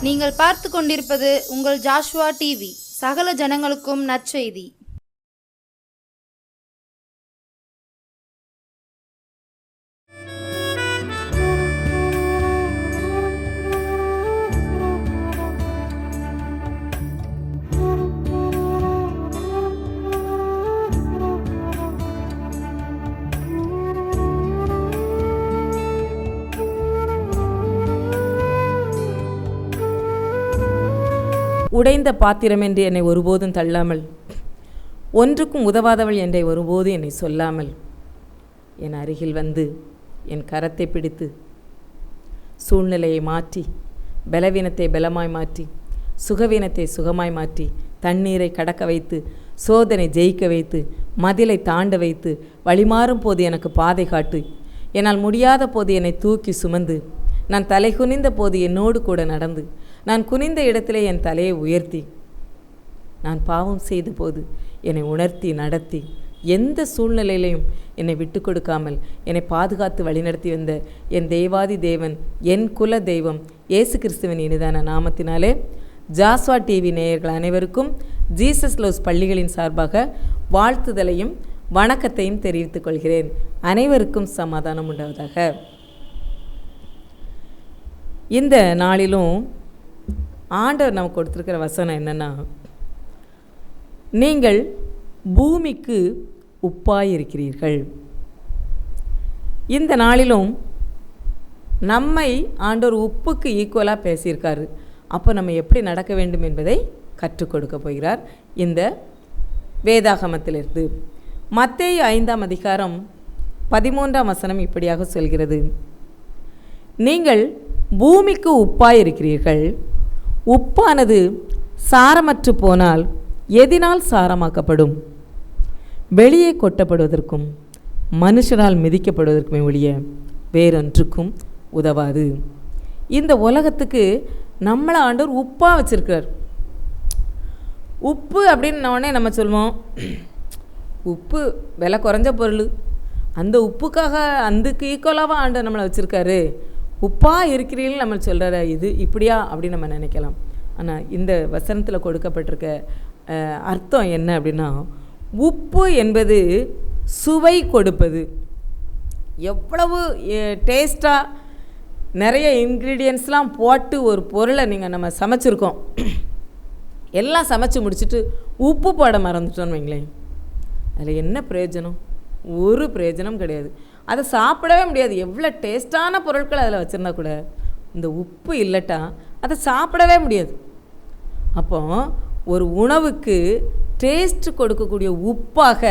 நீங்கள் பார்த்து கொண்டிருப்பது உங்கள் ஜாஷ்வா டிவி. சகல ஜனங்களுக்கும் நற்செய்தி. உடைந்த பாத்திரம் என்று என்னை ஒருபோதும் தள்ளாமல், ஒன்றுக்கும் உதவாதவள் என்றை ஒருபோதும் என்னை சொல்லாமல், என் அருகில் வந்து என் கரத்தை பிடித்து சூழ்நிலையை மாற்றி, பலவீனத்தை பலமாய் மாற்றி, சுகவீனத்தை சுகமாய் மாற்றி, தண்ணீரை கடக்க வைத்து, சோதனை ஜெயிக்க வைத்து, மதிலை தாண்ட வைத்து, வழிமாறும் போது எனக்கு பாதை காட்டு, என்னால் முடியாத போது என்னை தூக்கி சுமந்து, நான் தலை குனிந்த போது என்னோடு கூட நடந்து, நான் குனிந்த இடத்திலே என் தலையை உயர்த்தி, நான் பாவம் செய்த போது என்னை உணர்த்தி நடத்தி, எந்த சூழ்நிலையிலையும் என்னை விட்டு கொடுக்காமல் என்னை பாதுகாத்து வழிநடத்தி வந்த என் தேவாதி தேவன், என் குல தெய்வம் இயேசு கிறிஸ்துவின் இனிதான நாமத்தினாலே ஜாஸ்வா டிவி நேயர்கள் அனைவருக்கும் ஜீசஸ் லவ்ஸ் பள்ளிகளின் சார்பாக வாழ்த்துதலையும் வணக்கத்தையும் தெரிவித்துக் கொள்கிறேன். அனைவருக்கும் சமாதானம் உண்டாவதாக. இந்த நாளிலும் ஆண்டவர் நமக்கு கொடுத்துருக்கிற வசனம் என்னென்னா, நீங்கள் பூமிக்கு உப்பாயிருக்கிறீர்கள். இந்த நாளிலும் நம்மை ஆண்டவர் உப்புக்கு ஈக்குவலாக பேசியிருக்காரு. அப்போ நம்ம எப்படி நடக்க வேண்டும் என்பதை கற்றுக் கொடுக்க போகிறார் இந்த வேதாகமத்திலிருந்து. மத்தேயு 5ஆம் அதிகாரம் 13ஆம் வசனம் இப்படியாக சொல்கிறது, நீங்கள் பூமிக்கு உப்பாயிருக்கிறீர்கள். உப்பானது சாரமற்று போனால் எதினால் சாரமாக்கப்படும்? வெளியே கொட்டப்படுவதற்கும் மனுஷரால் மிதிக்கப்படுவதற்குமே ஒழிய வேறொன்றுக்கும் உதவாது. இந்த உலகத்துக்கு நம்மளை ஆண்டவர் உப்பாக வச்சுருக்கிறார். உப்பு அப்படின்னோடனே நம்ம சொல்லுவோம், உப்பு விலை குறைஞ்ச பொருள், அந்த உப்புக்காக அதுக்கு ஈக்குவலாக ஆண்டவர் நம்மளை வச்சுருக்காரு, உப்பாக இருக்கிறீர்கள் நம்ம சொல்கிற இது இப்படியா அப்படின்னு நம்ம நினைக்கலாம். ஆனால் இந்த வசனத்தில் கொடுக்கப்பட்டிருக்க அர்த்தம் என்ன அப்படின்னா, உப்பு என்பது சுவை கொடுப்பது. எவ்வளவு டேஸ்ட்டாக நிறைய இன்க்ரீடியன்ஸ்லாம் போட்டு ஒரு பொருளை நம்ம சமைச்சிருக்கோம், எல்லாம் சமைச்சு முடிச்சுட்டு உப்பு போட மறந்துட்டோன்னு வைங்களேன், அதில் என்ன பிரயோஜனம்? ஒரு பிரயோஜனம் கிடையாது. அதை சாப்பிடவே முடியாது. எவ்வளோ டேஸ்டான பொருட்கள் அதில் வச்சுருந்தா கூட இந்த உப்பு இல்லட்டா அதை சாப்பிடவே முடியாது. அப்போ ஒரு உணவுக்கு டேஸ்ட் கொடுக்கக்கூடிய உப்பாக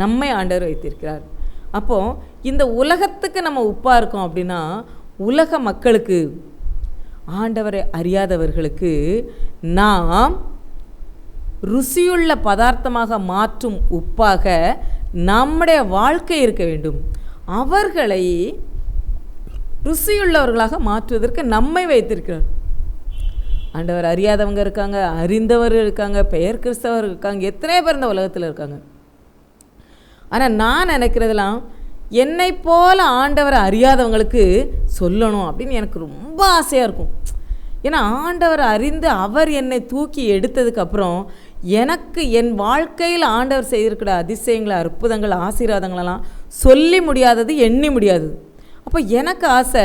நம்மை ஆண்டவர் வைத்திருக்கிறார். அப்போது இந்த உலகத்துக்கு நம்ம உப்பாக இருக்கோம் அப்படின்னா, உலக மக்களுக்கு, ஆண்டவரை அறியாதவர்களுக்கு நாம் ருசியுள்ள பதார்த்தமாக மாற்றும் உப்பாக நம்முடைய வாழ்க்கை இருக்க வேண்டும். அவர்களை ருசியுள்ளவர்களாக மாற்றுவதற்கு நம்மை வைத்திருக்கிறார். ஆண்டவர் அறியாதவங்க இருக்காங்க, அறிந்தவர் இருக்காங்க, பெயர் கிறிஸ்தவர் இருக்காங்க, எத்தனை பேர் இந்த உலகத்தில் இருக்காங்க. ஆனால் நான் நினைக்கிறதெல்லாம், என்னை போல் ஆண்டவரை அறியாதவங்களுக்கு சொல்லணும் அப்படின்னு எனக்கு ரொம்ப ஆசையாக இருக்கும். ஏன்னா ஆண்டவரை அறிந்து அவர் என்னை தூக்கி எடுத்ததுக்கப்புறம் எனக்கு என் வாழ்க்கையில் ஆண்டவர் செய்திருக்கிற அதிசயங்களை, அற்புதங்கள், ஆசீர்வாதங்களெல்லாம் சொல்லி முடியாதது, எண்ணி முடியாதது. அப்போ எனக்கு ஆசை,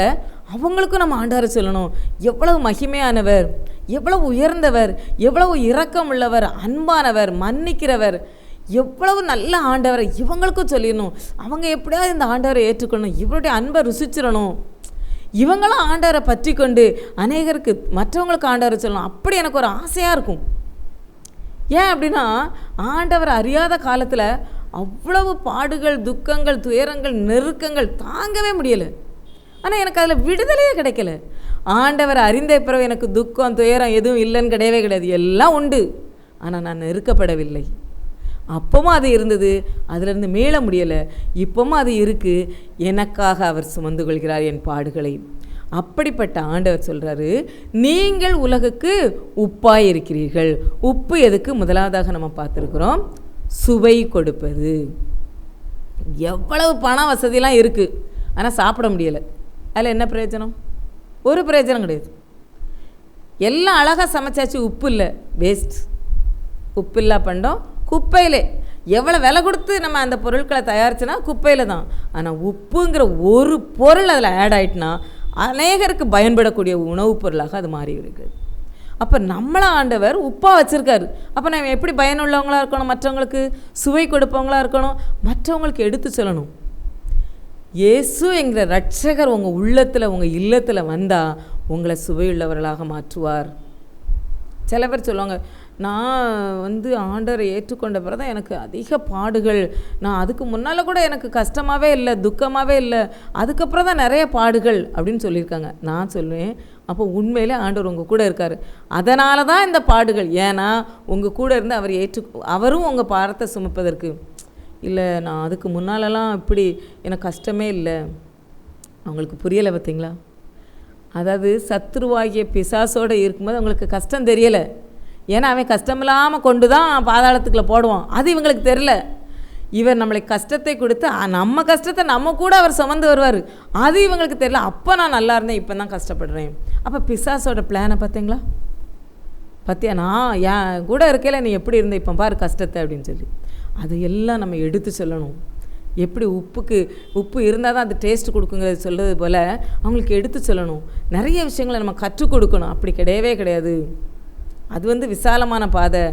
அவங்களுக்கும் நம்ம ஆண்டவரை சொல்லணும். எவ்வளவு மகிமையானவர், எவ்வளவு உயர்ந்தவர், எவ்வளவு இரக்கம் உள்ளவர், அன்பானவர், மன்னிக்கிறவர், எவ்வளவு நல்ல ஆண்டவரை இவங்களுக்கும் சொல்லிடணும். அவங்க எப்படியாவது இந்த ஆண்டவரை ஏற்றுக்கணும், இவருடைய அன்பை ருசிச்சிடணும், இவங்களும் ஆண்டவரை பற்றி கொண்டு அநேகருக்கு மற்றவங்களுக்கு ஆண்டவரை சொல்லணும். அப்படி எனக்கு ஒரு ஆசையாக இருக்கும். ஏன் அப்படின்னா, ஆண்டவர் அறியாத காலத்தில் அவ்வளவு பாடுகள், துக்கங்கள், துயரங்கள், நெருக்கங்கள் தாங்கவே முடியலை. ஆனால் எனக்கு அதில் விடுதலையே கிடைக்கல. ஆண்டவர் அறிந்த பிறகு எனக்கு துக்கம், துயரம் எதுவும் இல்லைன்னு கிடையவே கிடையாது, எல்லாம் உண்டு. ஆனால் நான் நெருக்கப்படவில்லை. அப்பவும் அது இருந்தது, அதிலிருந்து மீள முடியலை. இப்பவும் அது இருக்குது. எனக்காக அவர் சுமந்து கொள்கிறார் என் பாடுகளை. அப்படிப்பட்ட ஆண்டவர் சொல்கிறாரு, நீங்கள் உலகுக்கு உப்பாய் இருக்கிறீர்கள். உப்பு எதுக்கு? முதலாவதாக நம்ம பார்த்துருக்குறோம், சுவை கொடுப்பது. எவ்வளவு பண வசதியெலாம் இருக்குது, ஆனால் சாப்பிட முடியலை. அதில் என்ன பிரயோஜனம்? ஒரு பிரயோஜனம் கிடையாது. எல்லாம் அழகாக சமைச்சாச்சு, உப்பு இல்லை, வேஸ்ட். உப்பு இல்லா பண்டம் குப்பையிலே. எவ்வளோ விலை கொடுத்து நம்ம அந்த பொருட்களை தயாரிச்சுனா குப்பையில் தான். ஆனால் உப்புங்கிற ஒரு பொருள் அதில் ஆட் ஆகிட்டுனா அநேகருக்கு பயன்படக்கூடிய உணவுப் பொருளாக அது மாறி இருக்குது. அப்போ நம்மளை ஆண்டவர் உப்பாக வச்சுருக்காரு. அப்போ நம்ம எப்படி பயனுள்ளவங்களாக இருக்கணும், மற்றவங்களுக்கு சுவை கொடுப்பவங்களாக இருக்கணும், மற்றவங்களுக்கு எடுத்து சொல்லணும். இயேசு என்கிற ரட்சகர் உங்கள் உள்ளத்தில் உங்கள் இல்லத்தில் வந்தால் உங்களை சுவையுள்ளவர்களாக மாற்றுவார். சில பேர் சொல்லுவாங்க, நான் ஆண்டவரை ஏற்றுக்கொண்ட பிறகு தான் எனக்கு அதிக பாடுகள், நான் அதுக்கு முன்னால் கூட எனக்கு கஷ்டமாகவே இல்லை, துக்கமாகவே இல்லை, அதுக்கப்புறம் தான் நிறைய பாடுகள் அப்படின்னு சொல்லியிருக்காங்க. நான் சொல்லுவேன், அப்போ உண்மையிலே ஆண்டவர் உங்கள் கூட இருக்கார், அதனால தான் இந்த பாடுகள். ஏன்னா உங்கள் கூட இருந்து அவர் அவரும் உங்கள் பாரத்தை சுமப்பதற்கு. இல்லை நான் அதுக்கு முன்னாலெல்லாம் இப்படி எனக்கு கஷ்டமே இல்லை. அவங்களுக்கு புரியலை பார்த்தீங்களா? அதாவது சத்துருவாகிய பிசாசோடு இருக்கும்போது அவங்களுக்கு கஷ்டம் தெரியலை. ஏன்னா அவன் கஷ்டமில்லாமல் கொண்டு தான் பாதாளத்துக்குள்ளே போடுவான். அது இவங்களுக்கு தெரில. இவர் நம்மளை கஷ்டத்தை கொடுத்து நம்ம கஷ்டத்தை நம்ம கூட அவர் சுமந்து வருவார். அது இவங்களுக்கு தெரியல. அப்போ நான் நல்லா இருந்தேன், இப்போ தான் கஷ்டப்படுறேன். அப்போ பிசாசோட பிளானை பார்த்தீங்களா? பார்த்தியா, நான் என் கூட இருக்கையில் நீ எப்படி இருந்த, இப்போ பாரு கஷ்டத்தை அப்படின்னு சொல்லி. அது எல்லாம் நம்ம எடுத்து சொல்லணும். எப்படி உப்பு இருந்தால் தான் அது டேஸ்ட் கொடுக்குங்கிறது சொல்கிறது போல் அவங்களுக்கு எடுத்து சொல்லணும். நிறைய விஷயங்களை நம்ம கற்றுக் கொடுக்கணும். அப்படி கிடையவே கிடையாது. அது விசாலமான பாதை,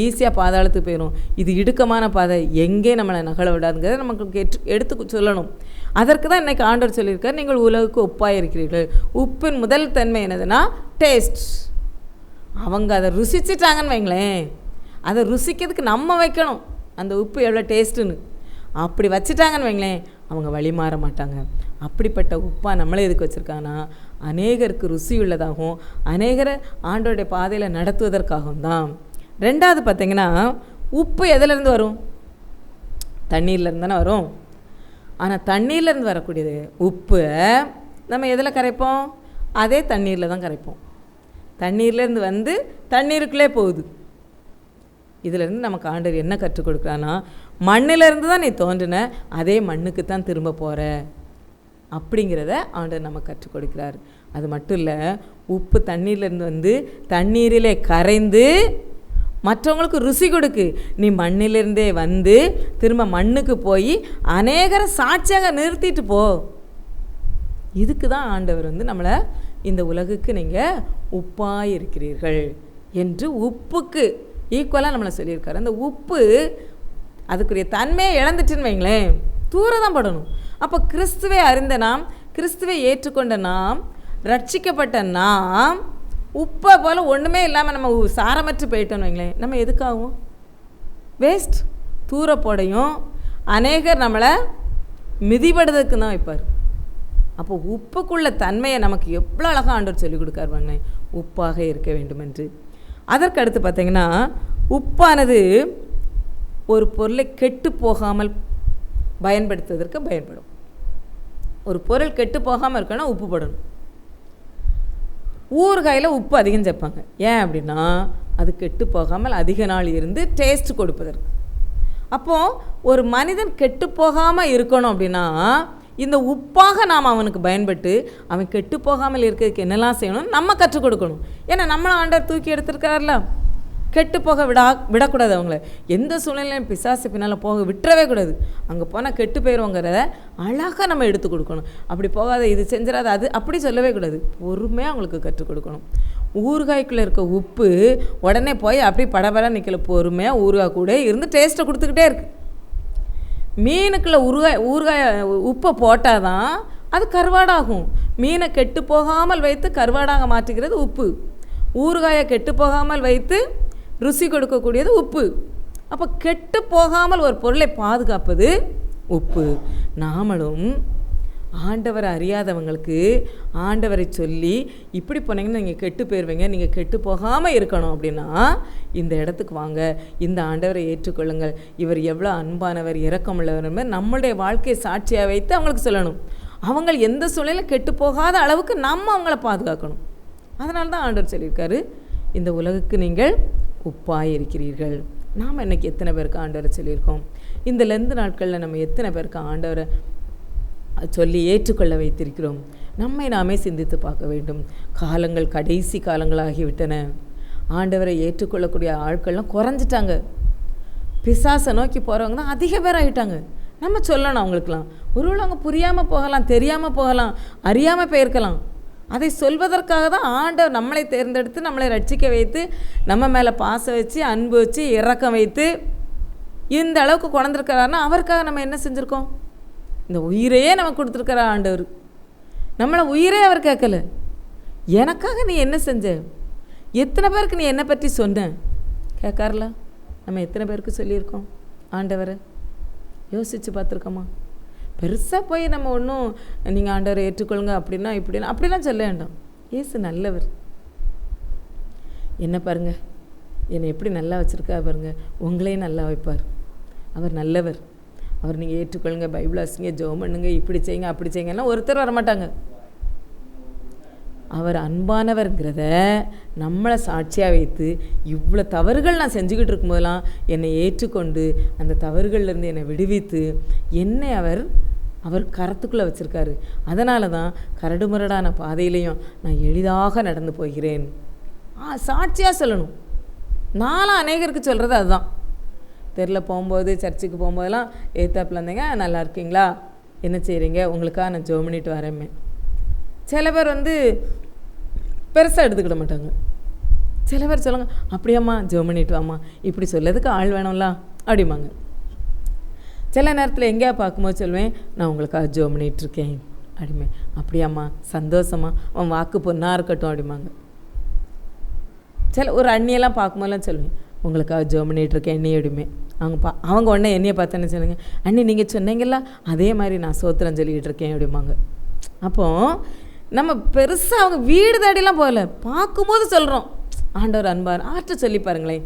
ஈஸியாக பாதாளத்துக்கு போயிடும். இது இடுக்கமான பாதை, எங்கே நம்மளை நகல விடாதுங்கிறத நமக்கு எடுத்து சொல்லணும். அதற்கு தான் இன்றைக்கி ஆண்டவர் சொல்லியிருக்கார், நீங்கள் உலகுக்கு உப்பாக இருக்கிறீர்கள். உப்பின் முதல் தன்மை என்னதுன்னா டேஸ்ட். அவங்க அதை ருசிச்சிட்டாங்கன்னு வைங்களேன், அதை ருசிக்கிறதுக்கு நம்ம வைக்கணும் அந்த உப்பு எவ்வளோ டேஸ்ட்டுன்னு. அப்படி வச்சுட்டாங்கன்னு வைங்களேன், அவங்க வழி மாற மாட்டாங்க. அப்படிப்பட்ட உப்பாக நம்மளே எதுக்கு வச்சுருக்காங்கன்னா அநேகருக்கு ருசி உள்ளதாகவும் அநேகரை ஆண்டோடைய பாதையில் நடத்துவதற்காகவும் தான். ரெண்டாவது பார்த்திங்கன்னா, உப்பு எதிலேருந்து வரும்? தண்ணீர்லேருந்து தானே வரும். ஆனால் தண்ணீர்லேருந்து வரக்கூடியது உப்பு நம்ம எதில் கரைப்போம்? அதே தண்ணீரில் தான் கரைப்போம். தண்ணீர்லேருந்து தண்ணீருக்குள்ளே போகுது. இதிலேருந்து நமக்கு ஆண்டவர் என்ன கற்றுக் கொடுக்குறான்னா, மண்ணிலேருந்து தான் நீ தோன்றின, அதே மண்ணுக்கு தான் திரும்ப போகிற அப்படிங்கிறத ஆண்டவர் நமக்கு கற்றுக் கொடுக்குறார். அது மட்டும் இல்லை, உப்பு தண்ணீர்லேருந்து தண்ணீரிலே கரைந்து மற்றவங்களுக்கு ருசி கொடுக்கு. நீ மண்ணிலிருந்தே திரும்ப மண்ணுக்கு போய் அநேகரை சாட்சியாக நிறுத்திட்டு போ. இதுக்கு தான் ஆண்டவர் நம்மளை இந்த உலகுக்கு நீங்கள் உப்பாக இருக்கிறீர்கள் என்று உப்புக்கு ஈக்குவலாக நம்மளை சொல்லியிருக்காரு. அந்த உப்பு அதுக்குரிய தன்மையை இழந்துட்டுன்னு வைங்களேன், தூர தான் படணும். அப்போ கிறிஸ்துவை அறிந்த நாம், கிறிஸ்துவை ஏற்றுக்கொண்ட நாம், ரட்சிக்கப்பட்ட நாம் உப்பை போல் ஒன்றுமே இல்லாமல் நம்ம சாரமற்று போயிட்டோன்னு வைங்களேன், நம்ம எதுக்காகும்? வேஸ்ட். தூர போடையும் அநேகர் நம்மளை மிதிபடுறதுக்கு தான் வைப்பார். அப்போ உப்புக்குள்ள தன்மையை நமக்கு எவ்வளோ அழகாக ஆண்டவர் சொல்லிக் கொடுக்காருவாங்க, உப்பாக இருக்க வேண்டும் என்று. அதற்கு அடுத்து பார்த்திங்கன்னா, உப்பானது ஒரு பொருளை கெட்டு போகாமல் பயன்படுத்துவதற்கு பயன்படும். ஒரு பொருள் கெட்டு போகாமல் இருக்கணும்னா உப்பு போடணும். ஊறுகாயில் உப்பு அதிகம் சேர்ப்பாங்க. ஏன் அப்படின்னா அது கெட்டு போகாமல் அதிக நாள் இருந்து டேஸ்ட் கொடுப்பதற்கு. அப்போது ஒரு மனிதன் கெட்டு போகாமல் இருக்கணும் அப்படின்னா இந்த உப்பாக நாம் அவனுக்கு பயன்பட்டு அவன் கெட்டு போகாமல் இருக்கிறதுக்கு என்னெல்லாம் செய்யணும் நம்ம கற்றுக் கொடுக்கணும். ஏன்னா நம்மளை ஆண்டவர் தூக்கி எடுத்துருக்காருல, கெட்டு போக விடக்கூடாது. அவங்கள எந்த சூழ்நிலையும் பிசாசு பின்னால் போக விட்டுறவே கூடாது. அங்கே போனால் கெட்டு போயிடுவோங்கிறத அழகாக நம்ம எடுத்து கொடுக்கணும். அப்படி போகாத, இது செஞ்சிடாத, அது அப்படி சொல்லவே கூடாது. பொறுமையாக அவங்களுக்கு கற்றுக் கொடுக்கணும். ஊறுகாய்க்குள்ளே இருக்க உப்பு உடனே போய் அப்படி படபட நிற்கல, பொறுமையாக ஊறுகாய் கூட இருந்து டேஸ்ட்டை கொடுத்துக்கிட்டே இருக்குது. மீனுக்குள்ளே ஊறுகாய் உப்பை போட்டால் தான் அது கருவாடாகும். மீனை கெட்டு போகாமல் வைத்து கருவாடாக மாற்றுகிறது உப்பு. ஊறுகாயை கெட்டு போகாமல் வைத்து ருசி கொடுக்கக்கூடியது உப்பு. அப்போ கெட்டு போகாமல் ஒரு பொருளை பாதுகாப்பது உப்பு. நாமளும் ஆண்டவரை அறியாதவங்களுக்கு ஆண்டவரை சொல்லி இப்படி போனீங்கன்னா நீங்கள் கெட்டு போயிடுவீங்க, நீங்கள் கெட்டு போகாமல் இருக்கணும் அப்படின்னா இந்த இடத்துக்கு வாங்க, இந்த ஆண்டவரை ஏற்றுக்கொள்ளுங்கள், இவர் எவ்வளோ அன்பானவர், இரக்கமுள்ளவர் நம்மளுடைய வாழ்க்கையை சாட்சியாக வைத்து அவங்களுக்கு சொல்லணும். அவங்க எந்த சூழ்நிலையில் கெட்டு போகாத அளவுக்கு நம்ம அவங்கள பாதுகாக்கணும். அதனால தான் ஆண்டவர் சொல்லியிருக்காரு, இந்த உலகுக்கு நீங்கள் உப்பாக இருக்கிறீர்கள். நாம் இன்றைக்கி எத்தனை பேருக்கு ஆண்டவரை சொல்லியிருக்கோம்? இந்த லெந்து நாட்களில் நம்ம எத்தனை பேருக்கு ஆண்டவரை சொல்லி ஏற்றுக்கொள்ள வைத்திருக்கிறோம்? நம்மை நாமே சிந்தித்து பார்க்க வேண்டும். காலங்கள் கடைசி காலங்களாகிவிட்டன. ஆண்டவரை ஏற்றுக்கொள்ளக்கூடிய ஆட்கள்லாம் குறைஞ்சிட்டாங்க. பிசாசை நோக்கி போகிறவங்க தான் அதிக பேர் ஆகிட்டாங்க. நம்ம சொல்லணும் அவங்களுக்கெல்லாம். ஒருவேளை அவங்க புரியாமல் போகலாம், தெரியாமல் போகலாம், அறியாமல் போயிருக்கலாம். அதை சொல்வதற்காக தான் ஆண்டவர் நம்மளை தேர்ந்தெடுத்து நம்மளை ரட்சிக்க வைத்து நம்ம மேலே பாசம் வச்சு அன்பு வச்சு இரக்கம் வைத்து இந்த அளவுக்கு கொண்டிருக்கிறாருன்னா அவருக்காக நம்ம என்ன செஞ்சுருக்கோம்? இந்த உயிரையே நம்ம கொடுத்துருக்கிற ஆண்டவர். நம்மளை உயிரே அவர் கேட்கல. எனக்காக நீ என்ன செஞ்ச? எத்தனை பேருக்கு நீ என்னை பற்றி சொன்ன கேட்கார்ல? நம்ம எத்தனை பேருக்கு சொல்லியிருக்கோம் ஆண்டவரை? யோசித்து பார்த்துருக்கோமா? பெருசாக போய் நம்ம ஒன்றும் நீங்கள் ஆண்டவரை ஏற்றுக்கொள்ளுங்க அப்படிலாம் சொல்ல வேண்டாம். இயேசு நல்லவர். என்ன பாருங்கள், என்னை எப்படி நல்லா வச்சுருக்கா பாருங்கள். உங்களையும் நல்லா வைப்பார். அவர் நல்லவர். அவர் நீங்கள் ஏற்றுக்கொள்ளுங்க, பைபிள் வாசிங்க, ஜெபம் பண்ணுங்க, இப்படி செய்யுங்க அப்படி செய்யுங்கன்னா ஒருத்தர் வரமாட்டாங்க. அவர் அன்பானவர்ங்கிறத நம்மளை சாட்சியாக வைத்து இவ்வளோ தவறுகள் நான் செஞ்சுக்கிட்டு இருக்கும்போதெல்லாம் என்னை ஏற்றுக்கொண்டு அந்த தவறுகள்லேருந்து என்னை விடுவித்து என்னை அவர் கரத்துக்குள்ளே வச்சுருக்காரு. அதனால தான் கரடுமுரடான பாதையிலையும் நான் எளிதாக நடந்து போகிறேன். சாட்சியாக சொல்லணும். நானும் அநேகருக்கு சொல்கிறது அதுதான். தெருவில் போகும்போது, சர்ச்சுக்கு போகும்போதெல்லாம் ஏத்தாப்பில் இருந்தீங்க, நல்லா இருக்கீங்களா, என்ன செய்கிறீங்க, உங்களுக்காக நான் ஜெபம் பண்ணிட்டு வரேன். சில பேர் பெருசாக எடுத்துக்கிட மாட்டாங்க. சில பேர் சொல்லுங்க, அப்படியாம்மா ஜெபம் பண்ணிட்டு வாம்மா, இப்படி சொல்லதுக்கு ஆள் வேணும்ல அப்படிம்பாங்க. சில நேரத்தில் எங்கேயா பார்க்கும்போது சொல்லுவேன், நான் உங்களுக்காக ஜெபம் பண்ணிகிட்ருக்கேன் அப்படிமே. அப்படியாம்மா, சந்தோஷமா, அவன் வாக்கு பொண்ணாக இருக்கட்டும் அப்படிம்பாங்க. சில ஒரு அண்ணியெல்லாம் பார்க்கும்போதெல்லாம் சொல்லுவேன், உங்களுக்காக ஜெபம் பண்ணிகிட்ருக்கேன் அண்ணி அப்படிமே. அவங்க உடனே என்னையை பார்த்தேன்னு சொல்லுங்க, அண்ணி நீங்கள் சொன்னீங்களா அதே மாதிரி நான் சோத்திரம் சொல்லிக்கிட்டு இருக்கேன் அப்படிம்பாங்க. அப்போது நம்ம பெருசாக அவங்க வீடு தேடிலாம் போகல, பார்க்கும்போது சொல்கிறோம் ஆண்டவர் அன்பார். ஆற்ற சொல்லி பாருங்களேன்.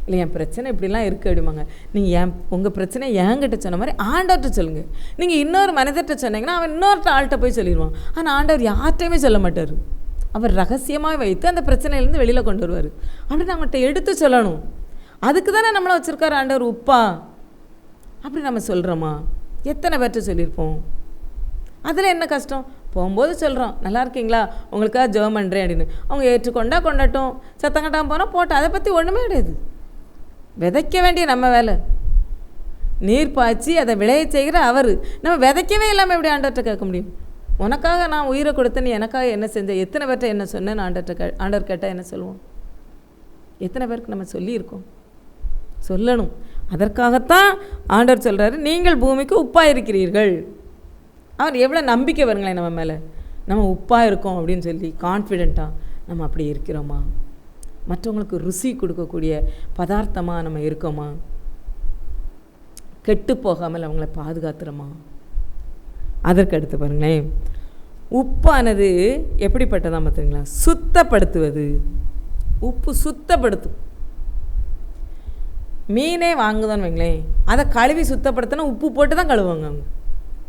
இல்லை என் பிரச்சனை இப்படிலாம் இருக்குது அப்படிம்பாங்க. நீங்கள் உங்கள் பிரச்சனை என்கிட்ட சொன்ன மாதிரி ஆண்டவர்கிட்ட சொல்லுங்கள். நீங்கள் இன்னொரு மனிதர்கிட்ட சொன்னீங்கன்னா அவன் இன்னொருத்த ஆள்கிட்ட போய் சொல்லிடுவான். ஆனால் ஆண்டவர் யார்கிட்டையுமே சொல்ல மாட்டார். அவர் ரகசியமாக வைத்து அந்த பிரச்சனையிலேருந்து வெளியில் கொண்டு வருவார். அப்படின்னு அவங்கள்ட்ட எடுத்து சொல்லணும். அதுக்கு தானே நம்மளை வச்சுருக்காரு ஆண்டவர் உப்பா. அப்படி நம்ம சொல்கிறோமா? எத்தனை பேர்கிட்ட சொல்லியிருப்போம்? அதில் என்ன கஷ்டம்? போகும்போது சொல்கிறோம், நல்லா இருக்கீங்களா, உங்களுக்காக ஜெபம் பண்ணுறேன் அப்படின்னு. அவங்க ஏற்றுக்கொண்டா கொண்டாட்டும், சத்தம் கட்டாமல் போனால் போட்டோம். அதை பற்றி ஒன்றுமே கிடையாது. விதைக்க வேண்டிய நம்ம வேலை. நீர் பாய்ச்சி அதை விளைய செய்கிற அவர். நம்ம விதைக்கவே இல்லாமல் எப்படி ஆண்டவர்கிட்ட கேட்க முடியும்? உனக்காக நான் உயிரை கொடுத்தேன்னு எனக்காக என்ன செஞ்சேன், எத்தனை பேர்கிட்ட என்ன சொன்னேன்னு ஆண்டவர் கேட்டால் என்ன சொல்லுவோம்? எத்தனை பேருக்கு நம்ம சொல்லியிருக்கோம்? சொல்லணும். அதற்காகத்தான் ஆண்டவர் சொல்கிறாரு, நீங்கள் பூமிக்கு உப்பாக இருக்கிறீர்கள். அவர் எவ்வளோ நம்பிக்கை வருங்களேன் நம்ம மேலே. நம்ம உப்பாக இருக்கோம் அப்படின்னு சொல்லி கான்ஃபிடெண்ட்டாக நம்ம அப்படி இருக்கிறோமா? மற்றவங்களுக்கு ருசி கொடுக்கக்கூடிய பதார்த்தமாக நம்ம இருக்கோமா? கெட்டு போகாமல் அவங்கள பாதுகாத்துறோமா? அதற்கு அடுத்து பாருங்களேன், உப்பானது எப்படிப்பட்டதான் பார்த்தீங்களா? சுத்தப்படுத்துவது. உப்பு சுத்தப்படுத்தும். மீனே வாங்குதான்னு வைங்களேன், அதை கழுவி சுத்தப்படுத்தினா உப்பு போட்டு தான் கழுவுவாங்க அவங்க.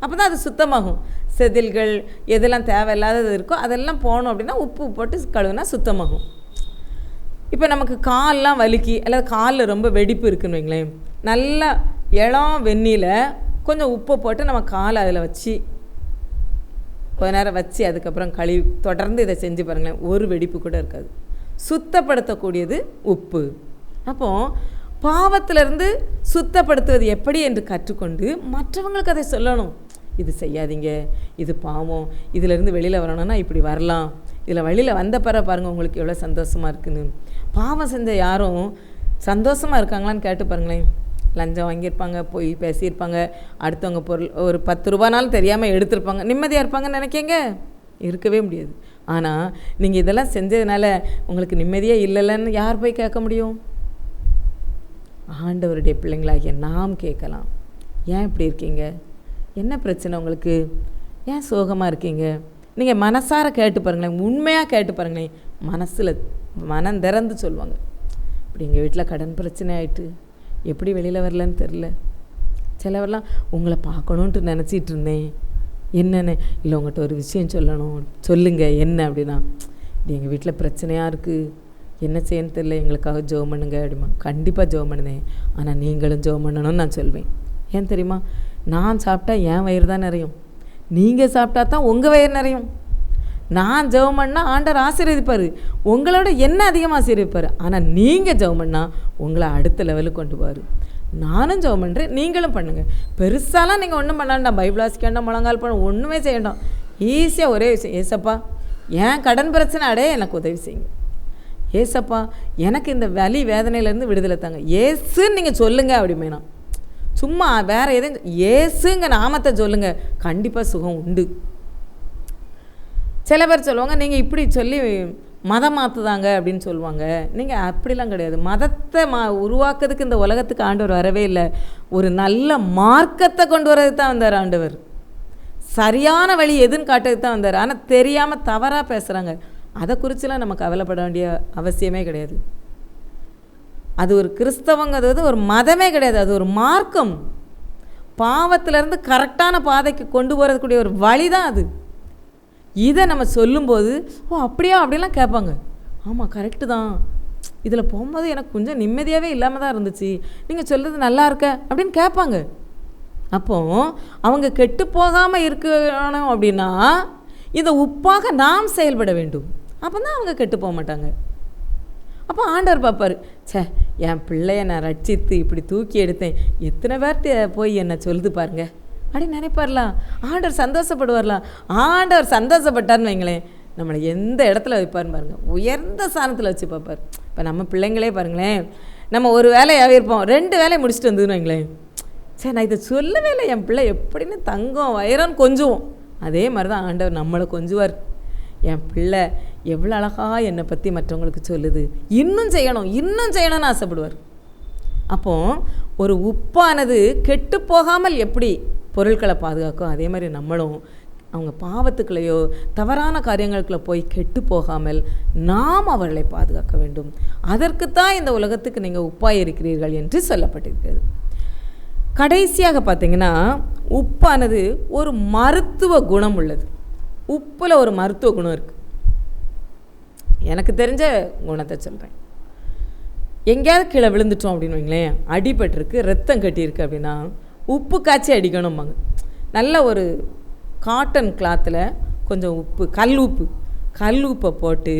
அப்போ தான் அது சுத்தமாகும். செதில்கள் எதெல்லாம் தேவையில்லாதது இருக்கோ அதெல்லாம் போகணும் அப்படின்னா உப்பு போட்டு கழுவுனா சுத்தமாகும். இப்போ நமக்கு கால்லாம் வலிக்கி அல்லது காலில் ரொம்ப வெடிப்பு இருக்குன்னு வைங்களேன், நல்லா இளம் வெந்நியில் கொஞ்சம் உப்பை போட்டு நம்ம காலை அதில் வச்சு கொஞ்ச நேரம் வச்சு அதுக்கப்புறம் கழுவி தொடர்ந்து இதை செஞ்சு பாருங்களேன், ஒரு வெடிப்பு கூட இருக்காது. சுத்தப்படுத்தக்கூடியது உப்பு. அப்போது பாவத்திலிருந்து சுத்தப்படுத்துவது எப்படி என்று கற்றுக்கொண்டு மற்றவங்களுக்கு அதை சொல்லணும். இது செய்யாதீங்க, இது பாவம், இதிலேருந்து வெளியில் வரணும்னா இப்படி வரலாம், இதில் வெளியில் வந்த பாருங்கள் உங்களுக்கு எவ்வளோ சந்தோஷமாக இருக்குன்னு. பாவம் செஞ்ச யாரும் சந்தோஷமாக இருக்காங்களான்னு கேட்டு பாருங்களேன். லஞ்சம் வாங்கியிருப்பாங்க, போய் பேசியிருப்பாங்க, அடுத்தவங்க பொருள் ஒரு 10 ரூபானாலும் தெரியாமல் எடுத்திருப்பாங்க, நிம்மதியாக இருப்பாங்கன்னு நினைக்கங்க? இருக்கவே முடியாது. ஆனால் நீங்கள் இதெல்லாம் செஞ்சதுனால உங்களுக்கு நிம்மதியாக இல்லைன்னு யார் போய் கேட்க முடியும்? ஆண்டவருடைய பிள்ளைங்களாகிய நாம் கேட்கலாம். ஏன் இப்படி இருக்கீங்க? என்ன பிரச்சனை உங்களுக்கு? ஏன் சோகமாக இருக்கீங்க? நீங்கள் மனசார கேட்டு பாருங்களேன், உண்மையாக கேட்டு பாருங்களேன், மனசில் மனம் திறந்து சொல்லுவாங்க. இப்படி எங்கள் வீட்டில் கடன் பிரச்சனை ஆகிட்டு எப்படி வெளியில் வரலன்னு தெரில, சிலவரெல்லாம் உங்களை பார்க்கணுன்ட்டு நினச்சிட்டு இருந்தேன், என்னென்னு இல்லை உங்கள்கிட்ட ஒரு விஷயம் சொல்லணும், சொல்லுங்கள் என்ன அப்படின்னா, இப்படி எங்கள் வீட்டில் பிரச்சனையாக இருக்குது, என்ன செய்யன்னு தெரில, எங்களுக்காக ஜெபம் பண்ணுங்க அப்படிமா. கண்டிப்பாக ஜெபம் பண்ணுதேன், ஆனால் நீங்களும் ஜெபம் பண்ணணும்னு நான் சொல்வேன். ஏன் தெரியுமா? நான் சாப்பிட்டா என் வயிறு தான் நிறையும், நீங்கள் சாப்பிட்டா தான் உங்கள் வயிறு நிறையும். நான் ஜெபம் பண்ணால் ஆண்டவர் ஆசீர்வதிப்பார், உங்களோட என்ன அதிகமாக ஆசீர்வதிப்பார். ஆனால் நீங்கள் ஜெபம் பண்ணால் உங்களை அடுத்த லெவலுக்கு கொண்டு போவார். நானும் ஜெபம் பண்ணுறேன், நீங்களும் பண்ணுங்கள். பெருசாலாம் நீங்கள் ஒன்றும் பண்ணாண்டா, பைபிள் வாசிக்காண்டாம், முழங்கால் பண்ண ஒன்றுமே செய்யண்டாம். ஈஸியாக ஒரே விஷயம், ஏசப்பா என் கடன் பிரச்சனை அடே எனக்கு உதவி செய்யுங்க, ஏசப்பா எனக்கு இந்த வலி வேதனையிலேருந்து விடுதலை தாங்க, ஏசுன்னு நீங்கள் சொல்லுங்கள். அப்படி வேணாம், சும்மா வேறு எதுவும் ஏசுங்க நாமத்தை சொல்லுங்கள், கண்டிப்பாக சுகம் உண்டு. சில பேர் சொல்லுவாங்க நீங்கள் இப்படி சொல்லி மதம் மாற்றுதாங்க அப்படின்னு சொல்லுவாங்க. நீங்கள் அப்படிலாம் கிடையாது. மதத்தை உருவாக்குறதுக்கு இந்த உலகத்துக்கு ஆண்டவர் வரவே இல்லை. ஒரு நல்ல மார்க்கத்தை கொண்டு வரதுக்கு தான் வந்தார் ஆண்டவர். சரியான வழி எதுன்னு காட்டுறதுக்கு தான் வந்தார். ஆனால் தெரியாமல் தவறாக பேசுகிறாங்க. அதை குறித்துலாம் நம்ம கவலைப்பட வேண்டிய அவசியமே கிடையாது. அது ஒரு கிறிஸ்தவங்கிறது ஒரு மதமே கிடையாது, அது ஒரு மார்க்கம். பாவத்திலேருந்து கரெக்டான பாதைக்கு கொண்டு போகிறதுக்கூடிய ஒரு வழி தான் அது. இதை நம்ம சொல்லும்போது ஓ அப்படியா அப்படிலாம் கேட்பாங்க. ஆமாம் கரெக்டு தான், இதில் போகும்போது எனக்கு கொஞ்சம் நிம்மதியாகவே இல்லாமல் தான் இருந்துச்சு, நீங்கள் சொல்கிறது நல்லா இருக்க அப்படின்னு கேட்பாங்க. அப்போது அவங்க கெட்டு போகாமல் இருக்கணும் அப்படின்னா இந்த உப்பாக நாம் செயல்பட வேண்டும். அப்போ தான் அவங்க கெட்டு போக மாட்டாங்க. அப்போ ஆண்டவர் பார்ப்பார், சே என் பிள்ளைய நான் ரட்சித்து இப்படி தூக்கி எடுத்தேன், எத்தனை பேர்கிட்ட போய் என்னை சொல்லுது பாருங்க அப்படின்னு நினைப்பார்லாம். ஆண்டவர் சந்தோஷப்படுவார்லாம். ஆண்டவர் சந்தோஷப்பட்டார்னு வைங்களேன், நம்மளை எந்த இடத்துல வைப்பார்னு பாருங்கள், உயர்ந்த ஸ்தானத்தில் வச்சு பார்ப்பார். இப்போ நம்ம பிள்ளைங்களே பாருங்களேன், நம்ம ஒரு வேலையாகவே இருப்போம், 2 வேலையை முடிச்சுட்டு வந்ததுன்னு வைங்களேன், சரி நான் இதை சொல்லவே இல்லை, என் பிள்ளை எப்படின்னு தங்கம் வயிறான்னு கொஞ்சுவோம். அதே மாதிரி தான் ஆண்டவர் நம்மளை கொஞ்சுவார். என் பிள்ளை எவ்வளோ அழகாக என்னை பற்றி மற்றவங்களுக்கு சொல்லுது, இன்னும் செய்யணும்னு ஆசைப்படுவார். அப்போது ஒரு உப்பானது கெட்டு போகாமல் எப்படி பொருட்களை பாதுகாக்கும், அதே மாதிரி நம்மளும் அவங்க பாவத்துக்குள்ளேயோ தவறான காரியங்களுக்குள்ளே போய் கெட்டு போகாமல் நாம் அவர்களை பாதுகாக்க வேண்டும். அதற்குத்தான் இந்த உலகத்துக்கு நீங்கள் உப்பாய் இருக்கிறீர்கள் என்று சொல்லப்பட்டிருக்கிறது. கடைசியாக பார்த்தீங்கன்னா உப்பானது ஒரு மருத்துவ குணம் உள்ளது. உப்பில் ஒரு மருத்துவ குணம் இருக்குது. எனக்கு தெரிஞ்ச குணத்தை சொல்கிறேன். எங்கேயாவது கீழே விழுந்துட்டோம் அப்படின்னு வைங்களேன், அடிபட்டிருக்கு, ரத்தம் கட்டியிருக்கு அப்படின்னா உப்பு காய்ச்சி அடிக்கணும்பாங்க. நல்ல ஒரு காட்டன் கிளாத்தில் கொஞ்சம் உப்பு, கல் உப்பை போட்டு,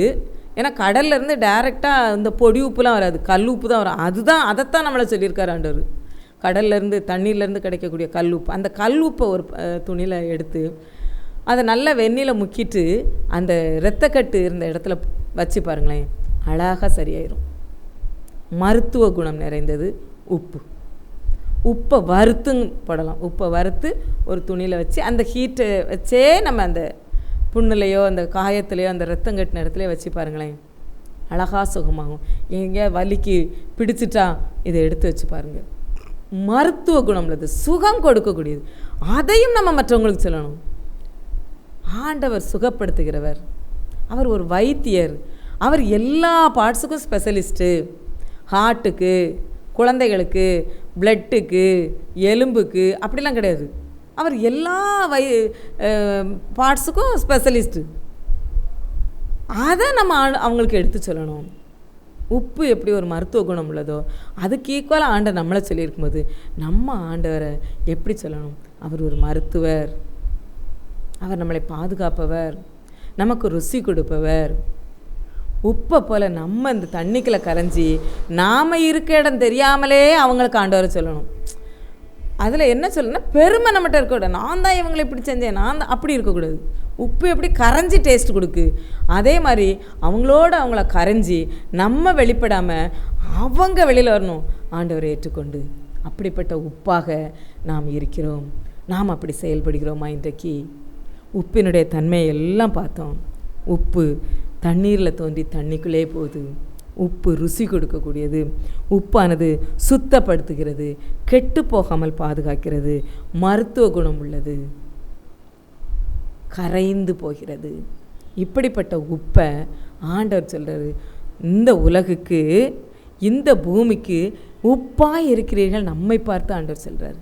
ஏன்னா கடல்லேருந்து டைரெக்டாக இந்த பொடி உப்புலாம் வராது, கல் உப்பு தான் வரும். அதைத்தான் நம்மளை சொல்லியிருக்காரு ஆண்டவர். கடல்லேருந்து தண்ணீர்லேருந்து கிடைக்கக்கூடிய கல் உப்பு, அந்த கல் உப்பை ஒரு துணியில் எடுத்து அதை நல்லா வெந்நியில் முக்கிட்டு அந்த இரத்தக்கட்டு இருந்த இடத்துல வச்சு பாருங்களேன், அழகாக சரியாயிடும். மருத்துவ குணம் நிறைந்தது உப்பு. உப்பை வறுத்தும் போடலாம். உப்பை வறுத்து ஒரு துணியில் வச்சு அந்த ஹீட்டை வச்சே நம்ம அந்த புண்ணுலையோ அந்த காயத்துலையோ அந்த ரத்தம் கட்டின இடத்துலையோ வச்சு பாருங்களேன், அழகாக சுகமாகும். எங்கே வலிக்கு பிடிச்சிட்டா இதை எடுத்து வச்சு பாருங்கள். மருத்துவ குணம் உள்ளது, சுகம் கொடுக்கக்கூடியது. அதையும் நம்ம மற்றவங்களுக்கு சொல்லணும். ஆண்டவர் சுகப்படுத்துகிறவர், அவர் ஒரு வைத்தியர், அவர் எல்லா பார்ட்ஸுக்கும் ஸ்பெஷலிஸ்ட்டு. ஹார்ட்டுக்கு, குழந்தைகளுக்கு, பிளட்டுக்கு, எலும்புக்கு அப்படிலாம் கிடையாது. அவர் எல்லா பார்ட்ஸுக்கும் ஸ்பெஷலிஸ்ட்டு. அதை நம்ம அவங்களுக்கு எடுத்து சொல்லணும். உப்பு எப்படி ஒரு மருத்துவ குணம் உள்ளதோ அதுக்கு ஈக்குவலாக ஆண்டவர் நம்மளை சொல்லியிருக்கும்போது நம்ம ஆண்டவரை எப்படி சொல்லணும்? அவர் ஒரு மருத்துவர், அவர் நம்மளை பாதுகாப்பவர், நமக்கு ருசி கொடுப்பவர். உப்பை போல் நம்ம இந்த தண்ணிக்குள்ளே கரைஞ்சி நாம் இருக்க இடம் தெரியாமலே அவங்களுக்கு ஆண்டவரை சொல்லணும். அதில் என்ன சொல்லணும்னா பெருமை நம்மகிட்ட இருக்கக்கூடாது. நான் தான் இவங்களை இப்படி செஞ்சேன், நான் தான் அப்படி இருக்கக்கூடாது. உப்பு எப்படி கரைஞ்சி டேஸ்ட் கொடுக்கு, அதே மாதிரி அவங்கள கரைஞ்சி நம்ம வெளிப்படாமல் அவங்க வெளியில் வரணும் ஆண்டவரை ஏற்றுக்கொண்டு. அப்படிப்பட்ட உப்பாக நாம் இருக்கிறோம். நாம் அப்படி செயல்படுகிறோமா? இன்றைக்கு உப்பினுடைய தன்மையை எல்லாம் பார்த்தோம். உப்பு தண்ணீரில் தோன்றி தண்ணிக்குள்ளே போகுது. உப்பு ருசி கொடுக்கக்கூடியது. உப்பானது சுத்தப்படுத்துகிறது, கெட்டு போகாமல் பாதுகாக்கிறது, மருத்துவ குணம் உள்ளது, கரைந்து போகிறது. இப்படிப்பட்ட உப்பை ஆண்டவர் சொல்கிறாரு, இந்த உலகுக்கு, இந்த பூமிக்கு உப்பாக இருக்கிறீர்கள். நம்மை பார்த்து ஆண்டவர் சொல்கிறார்.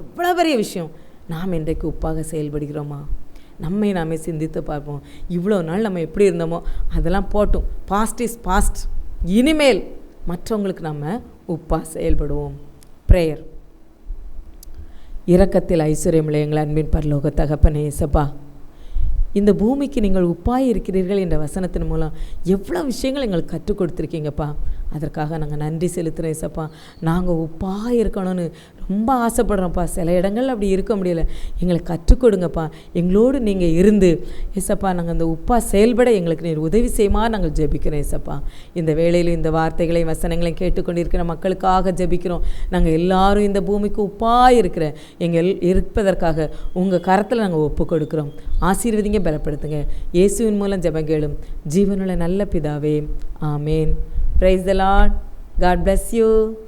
எவ்வளோ பெரிய விஷயம்! நாம் இன்றைக்கு உப்பாக செயல்படுகிறோமா? நம்மை நாமே சிந்தித்து பார்ப்போம். இவ்வளோ நாள் நம்ம எப்படி இருந்தோமோ அதெல்லாம் போட்டும், பாஸ்ட் இஸ் பாஸ்ட். இனிமேல் மற்றவங்களுக்கு நம்ம உப்பாக செயல்படுவோம். ப்ரேயர். இரக்கத்தில் ஐஸ்வர்யமுள்ள எங்கள் அன்பின் பரலோக தகப்பனே இயேசப்பா, இந்த பூமிக்கு நீங்கள் உப்பாய் இருக்கிறீர்கள் என்ற வசனத்தின் மூலம் எவ்வளோ விஷயங்கள் எங்களுக்கு கற்றுக் கொடுத்துருக்கீங்கப்பா. அதற்காக நாங்கள் நன்றி செலுத்துகிறோம் ஏசப்பா. நாங்கள் உப்பாக இருக்கணும்னு ரொம்ப ஆசைப்படுறோம்ப்பா. சில இடங்கள் அப்படி இருக்க முடியல. எங்களை கற்றுக் கொடுங்கப்பா. எங்களோடு நீங்கள் இருந்து ஏசப்பா நாங்கள் அந்த உப்பா செயல்பட எங்களுக்கு நீர் உதவி செய்யுமா நாங்கள் ஜெபிக்கிறோம் ஏசப்பா. இந்த வேளையிலும் இந்த வார்த்தைகளையும் வசனங்களையும் கேட்டுக்கொண்டிருக்கிற மக்களுக்காக ஜெபிக்கிறோம். நாங்கள் எல்லாரும் இந்த பூமிக்கு உப்பாக இருக்கிற எங்கள் இருப்பதற்காக உங்கள் கரத்தில் நாங்கள் ஒப்பு கொடுக்குறோம். ஆசீர்வதிங்க, பலப்படுத்துங்க. இயேசுவின் மூலம் ஜெபம் கேளும் ஜீவனுள்ள நல்ல பிதாவே, ஆமேன். Praise the Lord. God bless you.